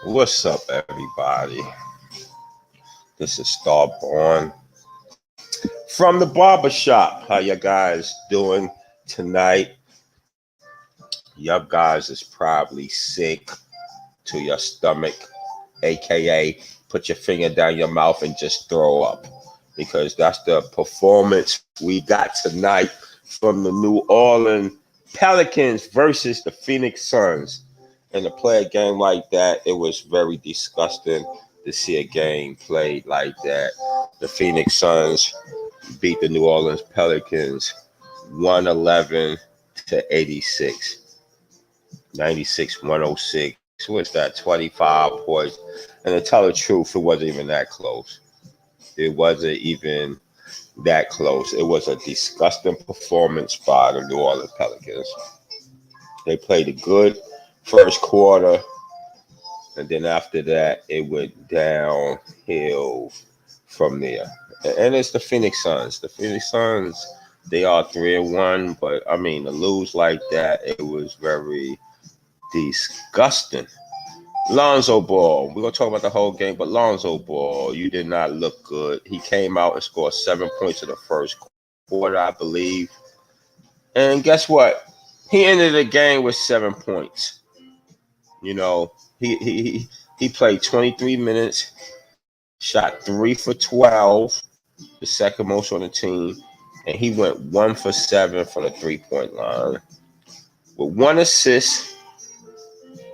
What's up, everybody? This is Starborn from the barber shop. How you guys doing tonight? You guys is probably sick to your stomach, aka put your finger down your mouth and just throw up, because that's the performance we got tonight from the New Orleans Pelicans versus the Phoenix Suns. And to play a game like that, it was very disgusting to see a game played like that. The Phoenix Suns beat the New Orleans Pelicans 111 to 86. 96-106. What's that? 25 points. And to tell the truth, it wasn't even that close. It wasn't even that close. It was a disgusting performance by the New Orleans Pelicans. They played a good first quarter, and then after that, it went downhill from there. And it's the Phoenix Suns. The Phoenix Suns, they are 3-1, but I mean, to lose like that, it was very disgusting. Lonzo Ball, we're gonna talk about the whole game, but Lonzo Ball, you did not look good. He came out and scored 7 points in the first quarter, I believe. And guess what? He ended the game with 7 points. You know, he played 23 minutes, shot 3 for 12, the second most on the team, and he went 1 for 7 from the 3-point line with 1 assist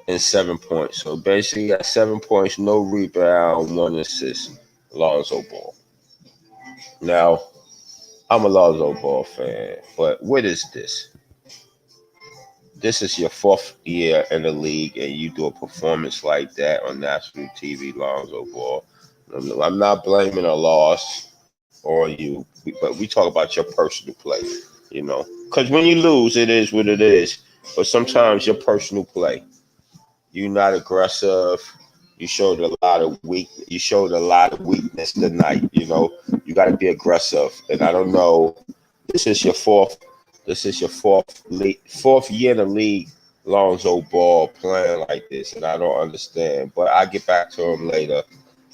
and 7 points. So basically, got 7 points, no rebound, 1 assist. Lonzo Ball. Now, I'm a Lonzo Ball fan, but what is this? This is your fourth year in the league, and you do a performance like that on national TV, Lonzo Ball. I'm not blaming a loss on you, but we talk about your personal play, because when you lose, it is what it is. But sometimes your personal play, you're not aggressive. You showed a lot of weakness tonight. You got to be aggressive, and I don't know. This is your fourth. This is your fourth year in the league, Lonzo Ball playing like this, and I don't understand. But I'll get back to him later.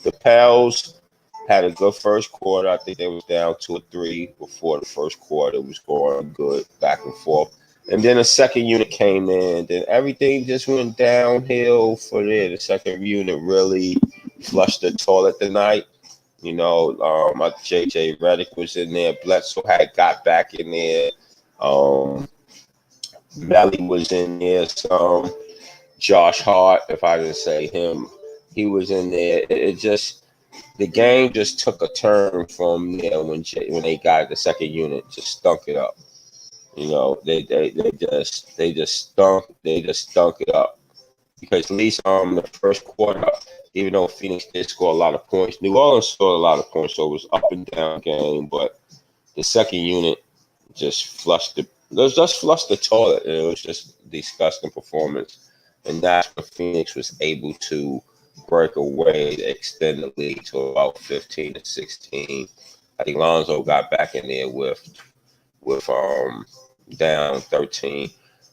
The Pels had a good first quarter. I think they was down 2 or 3 before the first quarter. It was going good, back and forth. And then the second unit came in. Then everything just went downhill for there. The second unit really flushed the toilet tonight. My JJ Redick was in there. Bledsoe had got back in there. Melly was in there. Some Josh Hart, if I didn't say him, he was in there. It just, the game just took a turn from there when they got the second unit, just stunk it up. They just stunk it up, because at least the first quarter, even though Phoenix did score a lot of points, New Orleans scored a lot of points, so it was up and down game. But the second unit just flushed the toilet, and it was just disgusting performance. And that's when Phoenix was able to break away to extend the lead to about 15 to 16. I think Lonzo got back in there with down 13.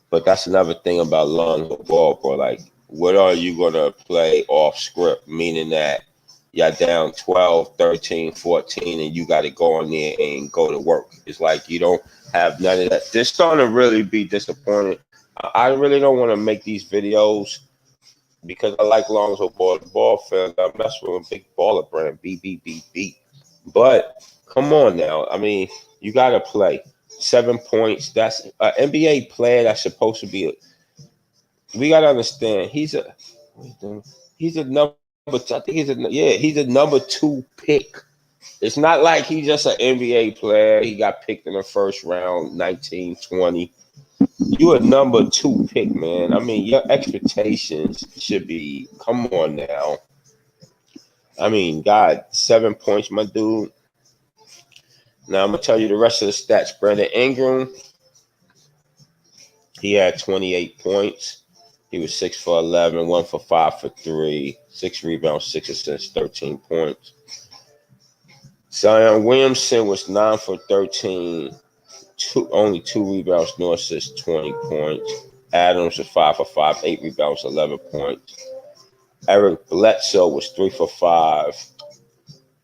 But that's another thing about Lonzo Ball, bro. Like, what are you gonna play off script? Meaning that you're down 12, 13, 14, and you got to go on there and go to work. It's like you don't have none of that. They're starting to really be disappointed. I really don't want to make these videos because I like Lonzo Ball, the ball fans. I mess with a big baller brand, BBBB. But come on now. I mean, you got to play 7 points. That's an NBA player that's supposed to be. We got to understand. He's a number. I think he's a number 2 pick. It's not like he's just an NBA player. He got picked in the first round, 19, 20. You a number 2 pick, man. I mean, your expectations should be, come on now. I mean, God, 7 points, my dude. Now, I'm going to tell you the rest of the stats. Brandon Ingram, he had 28 points. He was 6 for 11, 1 for 5 for 3, 6 rebounds, 6 assists, 13 points. Zion Williamson was 9 for 13, only 2 rebounds, no assists, 20 points. Adams was 5 for 5, 8 rebounds, 11 points. Eric Bledsoe was 3 for 5,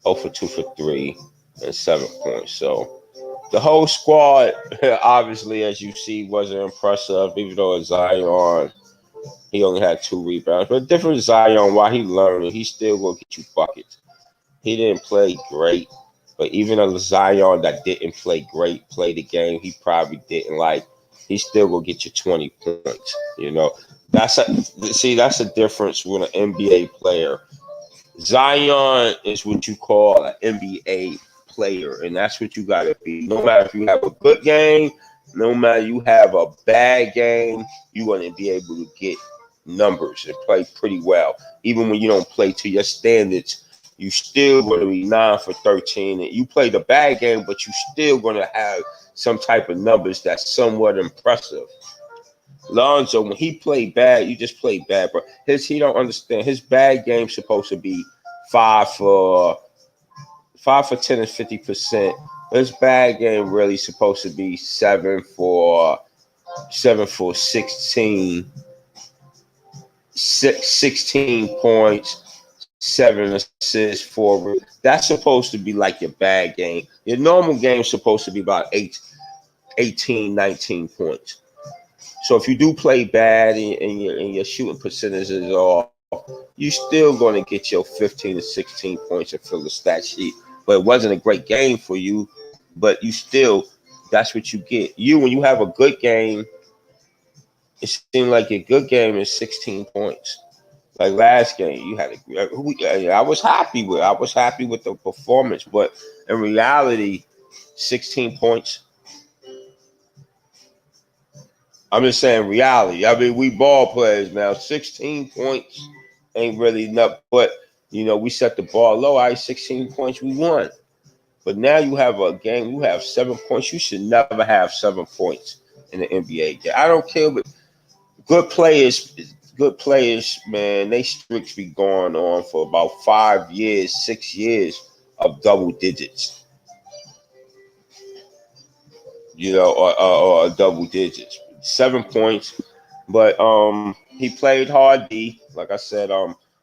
0 for 2 for 3, and 7 points. So the whole squad, obviously, as you see, wasn't impressive. Even though Zion, he only had 2 rebounds. But different Zion, while he learning, he still gonna get you buckets. He didn't play great, but even a Zion that didn't play great, play the game he probably didn't like, he still gonna get you 20 points. You know, that's a difference with an NBA player. Zion is what you call an NBA player, and that's what you gotta be. No matter if you have a good game, no matter you have a bad game, you're gonna be able to get numbers and play pretty well. Even when you don't play to your standards, you still gonna be 9 for 13. And you play the bad game, but you still gonna have some type of numbers that's somewhat impressive. Lonzo, when he played bad, you just played bad, bro. He don't understand. His bad game's supposed to be 5 for 10 and 50%. His bad game really supposed to be 7 for 16, 16 points, 7 assists, 4. That's supposed to be like your bad game. Your normal game is supposed to be about 18, 19 points. So if you do play bad and your shooting percentage is off, you still going to get your 15 to 16 points and fill the stat sheet. But it wasn't a great game for you, but you still, that's what you get. When you have a good game, it seemed like your good game is 16 points. Like last game, you had I was happy with the performance, but in reality, 16 points. I'm just saying reality. I mean, we ball players now. 16 points ain't really enough, but we set the bar low. All right, 16 points, we won. But now you have a game, you have 7 points. You should never have 7 points in the NBA game. I don't care, but good players, man, they streaks be going on for about 5 years, 6 years of double digits, or double digits. 7 points. But he played hard D. Like I said,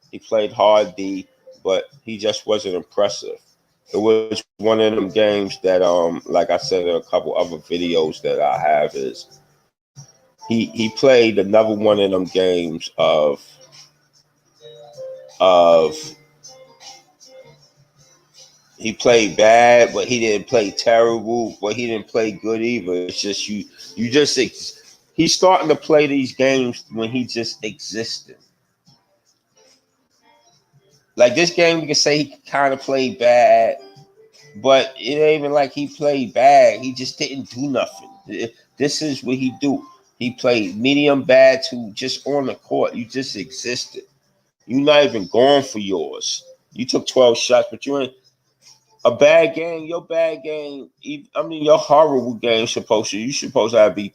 he played hard D, but he just wasn't impressive. It was one of them games that like I said in a couple other videos that I have, is he played another one of them games of he played bad, but he didn't play terrible, but he didn't play good either. It's just he's starting to play these games when he just existed. Like this game, you can say he kind of played bad, but it ain't even like he played bad. He just didn't do nothing. This is what he do. He played medium bad to just on the court. You just existed. You're not even going for yours. You took 12 shots, but you ain't a bad game. Your bad game. I mean, your horrible game you supposed to be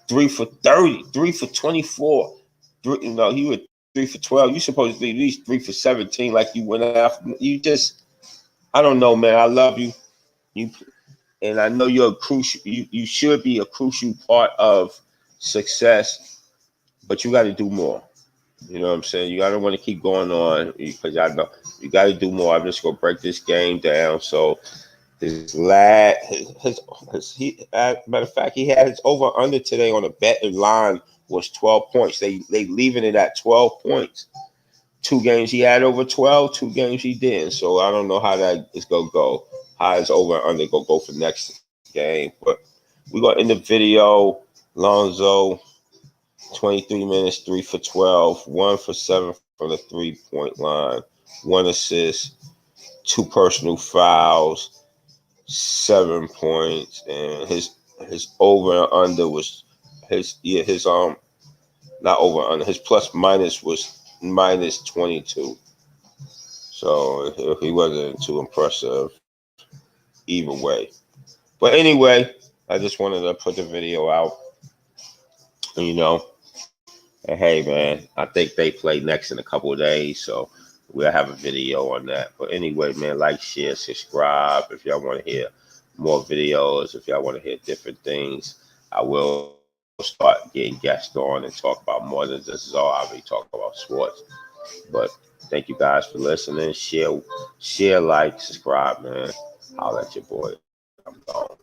3 for 30, 3 for 24. He was 3 for 12. You supposed to be at least 3 for 17. Like you went after. You just, I don't know, man. I love you. And I know you're a crucial. You should be a crucial part of success, but you got to do more. You know what I'm saying? You don't want to keep going on because I know you got to do more. I'm just gonna break this game down. So matter of fact, he had his over under today on a bet line was 12 points. They leaving it at 12 points. 2 games he had over 12, 2 games he didn't. So I don't know how that is gonna go. How is over and under gonna go for next game? But we're gonna end the video. Lonzo, 23 minutes, 3 for 12, 1 for 7 from the 3-point line, 1 assist, 2 personal fouls, 7 points, and his over and under was his not over and under, his plus minus was minus 22. So he wasn't too impressive either way. But anyway, I just wanted to put the video out. And hey, man, I think they play next in a couple of days, so we'll have a video on that. But anyway, man, like, share, subscribe if y'all want to hear more videos. If y'all want to hear different things, I will start getting guests on and talk about more than just all. I'll be talking about sports. But thank you guys for listening. Share, like, subscribe, man. Holla at your boy. I'm gone.